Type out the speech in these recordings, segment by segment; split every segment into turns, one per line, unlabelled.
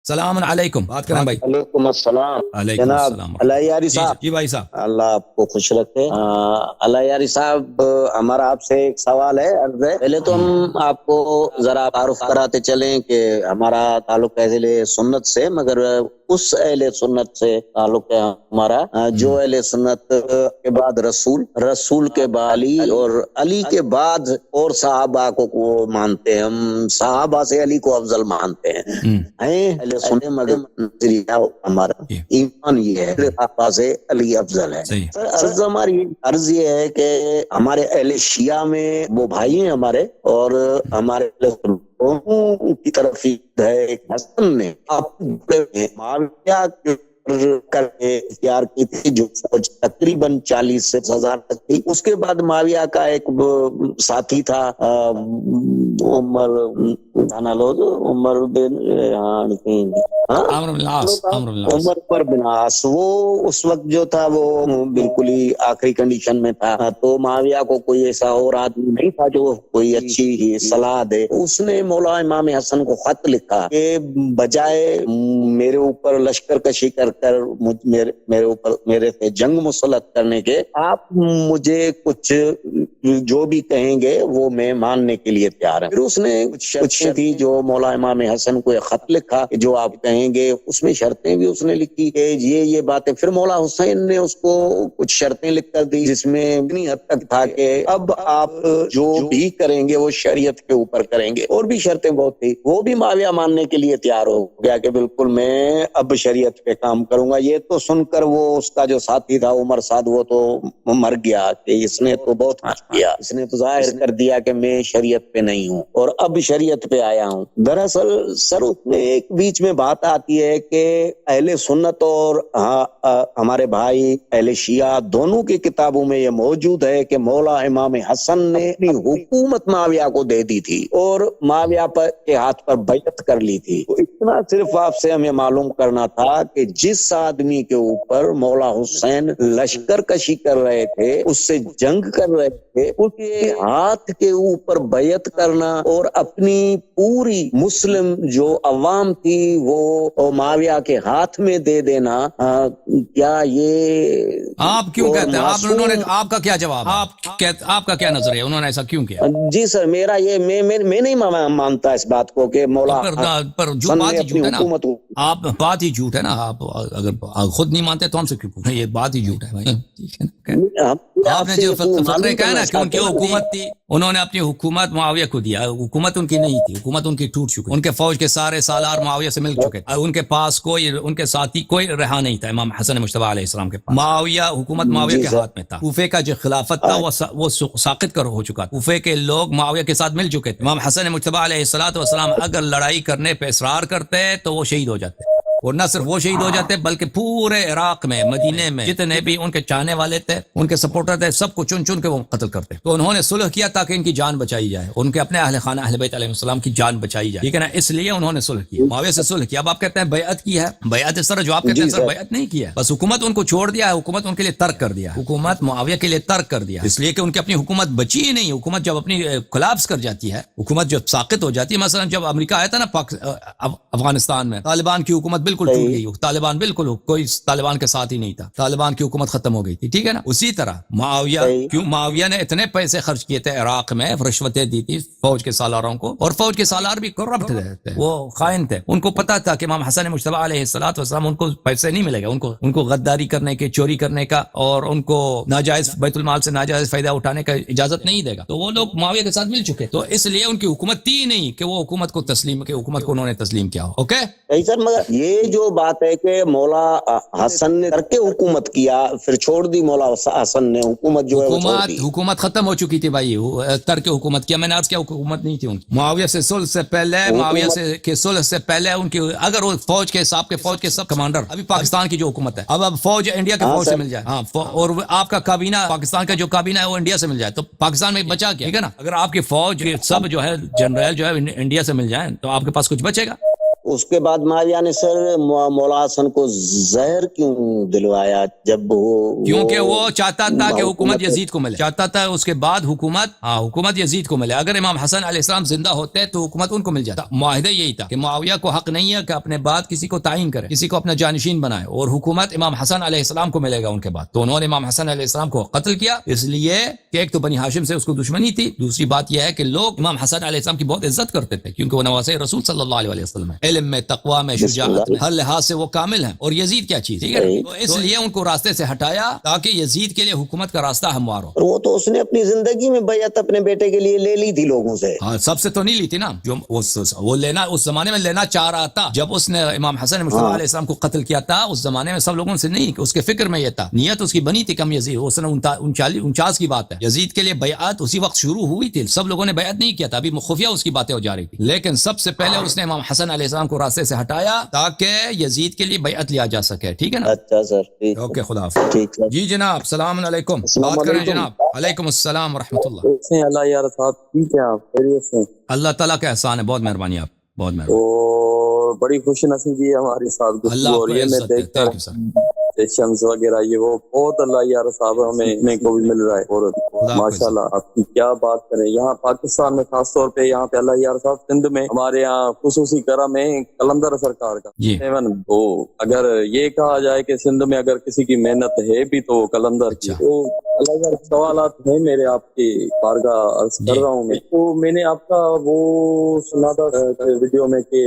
سلام علیکم، بات کریں بھائی۔
وعلیکم السلام
علیکم
جناب
السلام۔
اللہ یاری صاحب،
جی بھائی صاحب۔
اللہ آپ کو خوش رکھے۔ اللہ یاری صاحب، ہمارا آپ سے ایک سوال ہے، عرض ہے۔ پہلے تو ہم آپ کو ذرا تعارف کراتے چلیں کہ ہمارا تعلق اہل سنت سے، مگر اس اہل سنت سے تعلق ہے ہمارا جو اہل سنت کے بعد رسول کے بعد علی، اور علی کے بعد اور صحابہ کو مانتے ہیں۔ ہم صحابہ سے علی کو افضل مانتے ہیں۔ اہل سنت مگر نظریہ ہمارا ایمان یہ ہے صحابہ سے علی افضل ہے۔ ہماری عرض یہ ہے کہ ہمارے اہل شیعہ میں وہ بھائی ہیں ہمارے، اور ہمارے کی طرف ہے ایک حسن نے آپ معاویہ کر کے اختیار کی تھی، جو فوج تقریباً 40,000 تک تھی۔ اس کے بعد معاویہ کا ایک ساتھی تھا عمر بن عاص، وہ اس وقت جو تھا وہ بالکل ہی آخری کنڈیشن میں تھا، تو معاویہ کو کوئی ایسا اور آدمی نہیں تھا جو کوئی اچھی صلاح دے۔ اس نے مولا امام حسن کو خط لکھا کہ بجائے میرے اوپر لشکر کشی کر میرے سے جنگ مسلط کرنے کے، آپ مجھے کچھ جو بھی کہیں گے وہ میں ماننے کے لیے تیار ہے۔ پھر اس نے کچھ شرطیں تھی جو مولا امام حسن کو خط لکھا کہ جو آپ کہیں گے، اس میں شرطیں بھی اس نے لکھی کہ یہ باتیں۔ پھر مولا حسین نے اس کو کچھ شرطیں لکھ کر دی، جس میں اتنی حد تک تھا کہ اب آپ جو بھی کریں گے وہ شریعت کے اوپر کریں گے، اور بھی شرطیں بہت تھی۔ وہ بھی معاویہ ماننے کے لیے تیار ہو گیا کہ بالکل میں اب شریعت پہ کام کروں گا۔ یہ تو سن کر وہ اس کا جو ساتھی تھا عمر سعد، وہ تو مر گیا کہ اس نے تو بہت کچھ کیا، اس نے تو ظاہر کر دیا کہ میں شریعت پہ نہیں ہوں اور اب شریعت پہ آیا ہوں۔ دراصل سر اس میں ایک بیچ میں بات آتی ہے کہ اہل سنت اور ہمارے بھائی اہل شیعہ دونوں کی کتابوں میں یہ موجود ہے کہ مولا امام حسن نے اپنی حکومت معاویہ کو دے دی تھی اور معاویہ کے ہاتھ پر بیعت کر لی تھی۔ تو اتنا صرف آپ سے ہمیں معلوم کرنا تھا کہ جس آدمی کے اوپر مولا حسین لشکر کشی کر رہے تھے، اس سے جنگ کر رہے تھے، اس کے ہاتھ کے اوپر بیعت کرنا اور اپنی پوری مسلم جو عوام تھی وہ معاویہ کے ہاتھ میں دے دینا، کیا یہ
آپ کیوں کہتے ہیں؟ آپ کا کیا جواب؟ آپ کا کیا نظر ہے؟ انہوں نے ایسا کیوں کیا؟
جی سر، میرا یہ میں نہیں مانتا اس بات کو کہ مولا
پر جو بات ہی جھوٹ ہے نا، آپ بات ہی جھوٹ ہے نا۔ آپ اگر خود نہیں مانتے تو ہم سے کیوں پوچھیں؟ یہ بات ہی جھوٹ ہے بھائی۔ آپ نے جو فقرے کہا نا کہ ان کی حکومت تھی، انہوں نے اپنی حکومت معاویہ کو دیا، حکومت ان کی نہیں تھی، حکومت ان کی ٹوٹ چکی، ان کے فوج کے سارے سالار معاویہ سے مل چکے، ان کے پاس کوئی ان کے ساتھی کوئی رہا نہیں تھا امام حسن مجتبی علیہ السلام کے پاس۔ معاویہ حکومت معاویہ کے ہاتھ میں تھا، کوفے کا جو خلافت تھا وہ ساقط ہو چکا، کوفے کے لوگ معاویہ کے ساتھ مل چکے تھے۔ امام حسن مجتبی علیہ السلام اگر لڑائی کرنے پہ اصرار کرتے تو وہ شہید ہو جاتے، اور نہ صرف وہ شہید ہو جاتے بلکہ پورے عراق میں، مدینے میں جتنے بھی ان کے چاہنے والے تھے، ان کے سپورٹر تھے، سب کو چن چن کے وہ قتل کرتے۔ تو انہوں نے صلح کیا تاکہ ان کی جان بچائی جائے، ان کے اپنے اہل خانہ اہل بیت علیہ السلام کی جان بچائی جائے، ٹھیک ہے نا؟ اس لیے انہوں نے صلح کی، معاویہ سے صلح کیا۔ اب آپ کہتے ہیں بیعت کی ہے، بیعت اس طرح جو آپ کہتے ہیں سر بیعت نہیں کیا، بس حکومت ان کو چھوڑ دیا ہے، حکومت ان کے لیے ترک کر دیا، حکومت معاویہ کے لیے ترک کر دیا، اس لیے کہ ان کی اپنی حکومت بچی ہی نہیں۔ حکومت جب اپنی کولابس کر جاتی ہے، حکومت جب ساقط ہو جاتی ہے، مثلا جب امریکہ آیا تھا نا افغانستان میں، طالبان کی حکومت بالکل ٹوٹ گئی، طالبان بالکل کوئی طالبان کے ساتھ ہی نہیں تھا، طالبان کی حکومت ختم ہو گئی تھی، ٹھیک ہے نا؟ اسی طرح معاویہ نے اتنے پیسے خرچ کیے تھے عراق میں، رشوتیں دی تھی فوج کے سالاروں کو، اور فوج کے سالار بھی کرپٹ تھے، وہ خائن تھے، ان کو پتا تھا کہ امام حسن مجتبی علیہ السلام ان کو پیسے نہیں ملے گا، ان کو غداری کرنے کے، چوری کرنے کا، اور ان کو ناجائز بیت المال سے ناجائز فائدہ اٹھانے کا اجازت نہیں دے گا۔ تو وہ لوگ معاویہ کے ساتھ مل چکے، تو اس لیے ان کی حکومت تھی نہیں کہ وہ حکومت کو انہوں نے تسلیم کیا ہو۔ اوکے
سر، مگر یہ جو بات ہے کہ مولا حسن نے ترک حکومت کیا، پھر چھوڑ دی مولا حسن نے حکومت، جو ہے
حکومت ختم ہو چکی تھی بھائی، ترک حکومت کیا، میں نے عرض کیا حکومت نہیں تھی ان کی۔ معاویہ سے صلح سے پہلے، معاویہ سے صلح سے پہلے ان کی، اگر وہ فوج کے سب کمانڈر، ابھی پاکستان کی جو حکومت ہے، اب فوج انڈیا کے فوج سے مل جائے، ہاں، اور آپ کا کابینہ، پاکستان کا جو کابینہ ہے وہ انڈیا سے مل جائے، تو پاکستان میں بچا کیا، ٹھیک ہے نا؟ اگر آپ کی فوج سب جو ہے جنرل جو ہے انڈیا سے مل جائیں تو آپ کے پاس کچھ بچے گا؟
اس کے بعد معاویہ نے سر مولا حسن کو زہر کیوں دلوایا جب وہ
کیونکہ وہ چاہتا تھا کہ حکومت یزید کو ملے، چاہتا تھا اس کے بعد حکومت یزید کو ملے. اگر امام حسن علیہ السلام زندہ ہوتے تو حکومت ان کو مل جاتا. معاہدہ یہی تھا کہ معاویہ کو حق نہیں ہے کہ اپنے بعد کسی کو تعین کرے، کسی کو اپنا جانشین بنائے، اور حکومت امام حسن علیہ السلام کو ملے گا ان کے بعد. تو انہوں نے امام حسن علیہ السلام کو قتل کیا، اس لیے کہ ایک تو بنی ہاشم سے اس کو دشمنی تھی، دوسری بات یہ ہے کہ لوگ امام حسن علیہ السلام کی بہت عزت کرتے تھے کیونکہ وہ نواسے رسول صلی اللہ علیہ وسلم ہے، علم میں، تقوی میں، شجاعت میں، ہر لحاظ سے وہ کامل ہیں. اور یزید کیا چیز ہے، تو اس لیے ان کو راستے سے ہٹایا تاکہ یزید کے لیے حکومت کا راستہ ہموار ہو.
وہ تو اس نے اپنی زندگی میں بیعت اپنے بیٹے کے لیے لے لی تھی لوگوں سے.
ہاں سب سے تو نہیں لی تھی نا، جو وہ لینا اس زمانے میں لینا چاہ رہا تھا. جب اس نے امام حسن مصطفیٰ علیہ السلام کو قتل کیا تھا اس زمانے میں سب لوگوں سے نہیں، اس کے فکر میں یہ تھا، نیت اس کی بنی تھی کم یزید. اس نے 49 کی بات ہے، یزید کے لیے بیعت اسی وقت شروع ہوئی تھی، سب لوگوں نے بیعت نہیں کیا تھا، ابھی خفیہ اس کی باتیں ہو جا رہی تھی. لیکن سب سے پہلے اس نے امام حسن علیہ السلام کو راستے سے ہٹایا تاکہ یزید کے لیے بیعت لیا جا سکے. ٹھیک ہے نا؟
اچھا سر،
اوکے، خدا حافظ.
ٹھیک ہے
جی جناب، السلام علیکم. بات کریں جناب. علیکم السلام ورحمۃ اللہ.
اللہ یار صاحب ٹھیک ہے، آپ خیریت سے؟
اللہ تعالیٰ کا احسان ہے، بہت مہربانی آپ، بہت مہربانی.
تو بڑی خوش نصیبی ہے ہمارے ساتھ گفتگو ہو رہی ہے. میں دیکھ کر سیشنز وغیرہ یہ وہ بہت اللہ یار صاحب ہمیں سیکھنے کو بھی مل رہا ہے. اور ماشاءاللہ آپ کی کیا بات کریں، یہاں پاکستان میں خاص طور پہ یہاں پہ اللہ یار صاحب سندھ میں ہمارے یہاں خصوصی کرم ہے قلندر سرکار کا. تو اگر یہ کہا جائے کہ سندھ میں اگر کسی کی محنت ہے بھی تو قلندر کی. تو اللہ یار سوالات ہیں میرے آپ کی بارگاہ عرض کر رہا ہوں میں. تو میں نے آپ کا وہ سنا تھا ویڈیو میں کہ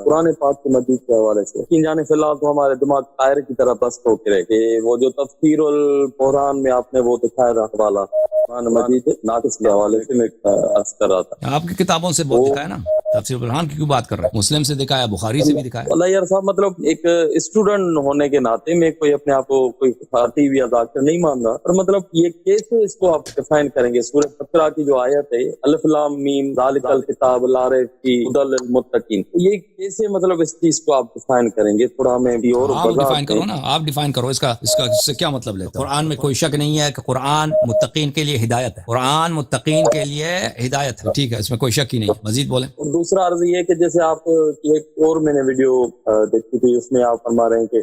قرآن پاک کی مجید کے حوالے سے جانے فی الحال تو ہمارے دماغ قائر کی طرح بست ہو کے رہے کہ وہ جو تفسیر القرآن میں آپ نے وہ دکھایا تھا حوالہ قرآن مجید ناقص کے حوالے سے میں عرض کر رہا تھا.
آپ کی کتابوں سے بہت دکھایا نا، تفسیر القرآن کی کیوں بات کر رہے ہیں؟ مسلم سے دکھایا، بخاری سے بھی دکھایا.
اللہ یار صاحب مطلب ایک اسٹوڈنٹ ہونے کے ناطے میں کوئی اپنے آپ کو کوئی خاطی یا ڈاکٹر نہیں مان رہا، پر مطلب یہ کیسے اس کو آپ ڈیفائن کریں گے؟ سورہ بقرہ کی جو آیت ہے الف لام میم ذالک الکتاب لا ریب فیہ ھدی للمتقین، یہ کیسے مطلب اس چیز کو آپ ڈیفائن کریں گے؟ تھوڑا ہمیں بھی اور
ڈیفائن کرو نا، آپ ڈیفائن کرو اس سے کیا مطلب لیتے؟ قرآن میں کوئی شک نہیں ہے کہ قرآن متقین کے لیے ہدایت ہے، قرآن متقین کے لیے ہدایت ہے. ٹھیک ہے، اس میں کوئی شک ہی نہیں. مزید بولیں.
اور دوسرا عرض یہ کہ جیسے آپ کی ایک اور میں نے ویڈیو دیکھی تھی، اس میں آپ فرما رہے ہیں کہ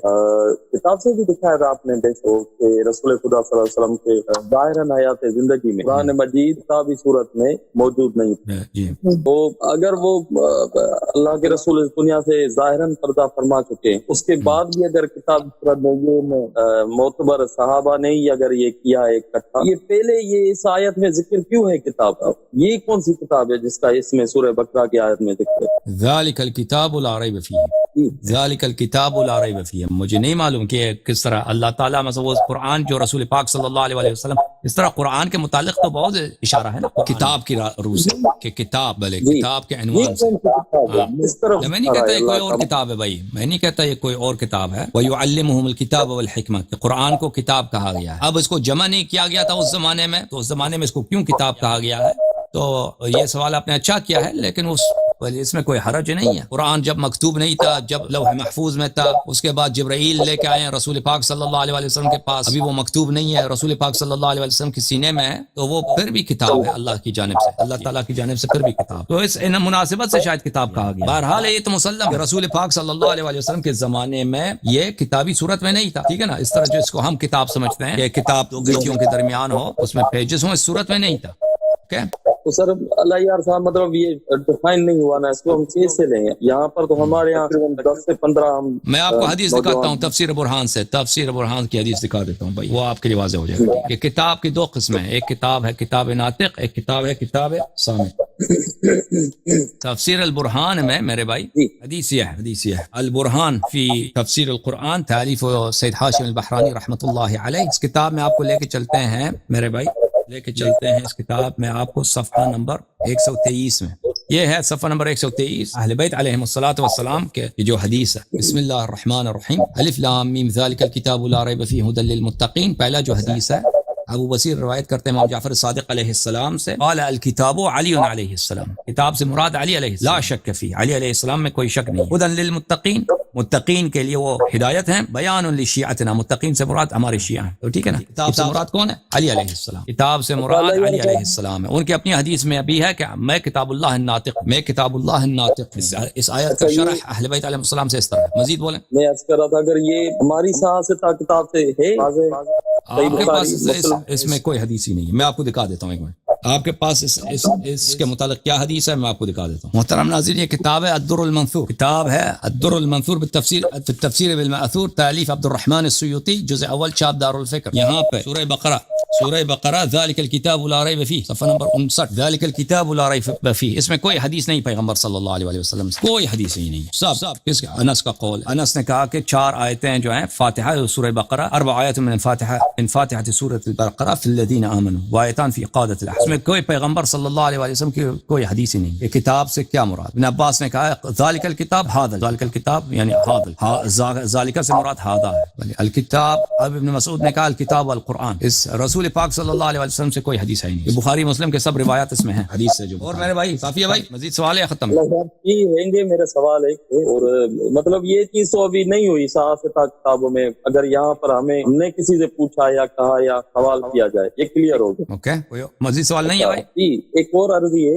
کتاب سے بھی دکھایا تھا آپ نے دیکھو کہ رسول خدا صلی اللہ علیہ وسلم کے ظاہراً حیات زندگی میں قرآن مجید کا بھی صورت میں موجود نہیں تھا. تو اگر وہ اللہ کے رسول اس دنیا سے ظاہراً پردہ فرما چکے، اس کے بعد بھی اگر کتاب صورت میں یہ معتبر صحابہ نے ہی اگر یہ کیا ہے اکٹھا، یہ پہلے یہ اس آیت میں ذکر کیوں ہے کتاب کا؟ یہ کون سی کتاب ہے جس کا اس میں سورہ بقرہ کی آیت میں ذکر ہے؟
ذالک الکتاب لا ریب فیہ، ذالک الکتاب لا ریب فیہ. مجھے نہیں معلوم کہ کس طرح اللہ تعالیٰ مثلا وہ قرآن جو رسول پاک صلی اللہ علیہ وسلم، اس طرح قرآن کے متعلق تو بہت اشارہ ہے نا کتاب کی روح سے، کہ کتاب بھلے کتاب کے عنوان سے. میں نہیں کہتا یہ کوئی اور کتاب ہے بھائی، میں نہیں کہتا یہ کوئی اور کتاب ہے. وَيُعَلِّمُهُمُ الْكِتَابَ وَالْحِكْمَةَ، کہ قرآن کو کتاب کہا گیا ہے. اب اس کو جمع نہیں کیا گیا تھا اس زمانے میں، تو اس زمانے میں اس کو کیوں کتاب کہا گیا ہے؟ تو یہ سوال آپ نے اچھا کیا ہے، لیکن اس میں کوئی حرج نہیں ہے. قرآن جب مکتوب نہیں تھا، جب لوح محفوظ میں تھا، اس کے بعد جبرائیل لے کے آئے ہیں رسول پاک صلی اللہ علیہ وسلم کے پاس، ابھی وہ مکتوب نہیں ہے، رسول پاک صلی اللہ علیہ وسلم کے سینے میں ہے، تو وہ پھر بھی کتاب ہے اللہ کی جانب سے، اللہ تعالیٰ کی جانب سے پھر بھی کتاب. تو اس مناسبت سے شاید کتاب کہا گیا. بہرحال یہ تو مسلم کہ رسول پاک صلی اللہ علیہ وسلم کے زمانے میں یہ کتابی صورت میں نہیں تھا. ٹھیک ہے نا، اس طرح جو اس کو ہم کتاب سمجھتے ہیں کہ کتاب دو گلچیوں کے درمیان ہو، اس میں پیجز ہوں، اس صورت میں نہیں تھا.
تو سر اللہ یار صاحب مطلب یہ ڈیفائن نہیں ہوا نا، اس کو ہم کیسے لیں گے؟ یہاں پر تو ہمارے یہاں 10 سے 15
میں آپ کو حدیث دکھاتا ہوں تفسیر برہان سے، تفسیر برہان کی حدیث دکھا دیتا ہوں بھائی، وہ آپ کے لیے واضح ہو جائے گا کہ کتاب کی دو قسمیں ہیں، ایک کتاب ہے کتاب ناطق، ایک کتاب ہے کتاب صامت. تفسیر البرہان میں میرے بھائی حدیث ہے البرہان فی تفسیر القرآن، تالیف سید حاشم البحرانی رحمۃ اللہ علیہ. اس کتاب میں آپ کو لے کے چلتے ہیں میرے بھائی، اس کتاب میں آپ کو صفحہ نمبر 123 میں، یہ ہے صفحہ نمبر 123، اہل بیت علیہم الصلوۃ والسلام کے یہ جو حدیث ہے. بسم اللہ الرحمن الرحیم، الف لام میم ذالک الکتاب لا ریب فیہ ھدی للمتقین. پہلا جو حدیث ہے ابو بصیر روایت کرتے ہیں امام جعفر صادق علیہ السلام سے، قال الکتاب علی علیہ السلام، کتاب سے مراد علی علیہ السلام، لا شک فیہ، علی علیہ السلام میں کوئی شک نہیں. ھدی للمتقین، متقین کے لیے وہ ہدایت ہیں. بیان لشیعتنا، متقین سے مراد ہمارے شیعہ ہیں. تو ٹھیک ہے نا. کتاب سے مراد کون ہے؟ علی علیہ السلام. کتاب سے مراد علی علیہ السلام ہے. ان کی اپنی حدیث میں ابھی ہے کہ میں کتاب اللہ الناطق، میں کتاب اللہ الناطق. اس آیت کا شرح اہل بیت علیہ السلام سے اس طرح ہے. مزید بولیں.
میں عرض کر رہا تھا اگر یہ ہماری کتاب سے ہے،
آپ کے پاس اس میں کوئی حدیث ہی نہیں ہے. میں آپ کو دکھا دیتا ہوں ایک منٹ. آپ کے پاس اس کے متعلق کیا حدیث ہے میں آپ کو دکھا دیتا ہوں. محترم ناظرین، یہ کتاب ہے الدر المنثور. کتاب ہے الدر المنثور بالتفسیر بالمأثور، تالیف عبد الرحمن السیوطی، جزء اول، چاپ دار الفکر. یہاں پہ سورہ بقرہ ذالک الکتاب لا ریب فیہ، صفحہ نمبر 59. ذالک الکتاب لا ریب فیہ. اس میں کوئی حدیث نہیں پیغمبر صلی اللہ علیہ وسلم سے، کوئی حدیث ہی نہیں. سب کس کا؟ انس کا قول. انس نے کہا کہ 4 آیتیں جو ہیں فاتحہ سورہ بقرہ، 4 آیات من فاتحہ سورۃ البقرہ فی الذین آمنوا وآیتان فی قادۃ الاحزاب. میں کوئی پیغمبر صلی اللہ علیہ وسلم کی کوئی حدیث ہی نہیں. یہ کتاب سے کیا مراد؟ ابن عباس نے کہا ذالک الکتاب ھذا، ذالک الکتاب یعنی ھذا، ذالک سے مراد ھذا ہے. الکتاب، اب ابن مسعود نے کہا الکتاب والقرآن. اس رسول پاک صلی اللہ علیہ وسلم سے کوئی حدیث ہے ہی نہیں. یہ بخاری مسلم کے سب روایات اس میں ہیں حدیث سے. جو اور میرے بھائی صافیہ بھائی، مزید سوال ہے؟ ختم
یہ ہیں گے میرا سوال ایک، اور مطلب یہ چیز تو ابھی نہیں ہوئی صحافتہ کتابوں میں. اگر یہاں پر ہم نے کسی سے پوچھا یا کہا یا سوال کیا جائے، یہ کلیئر ہو گیا.
اوکے، کوئی مزید سوال نہیں ہے بھائی؟
جی ایک اور عرض یہ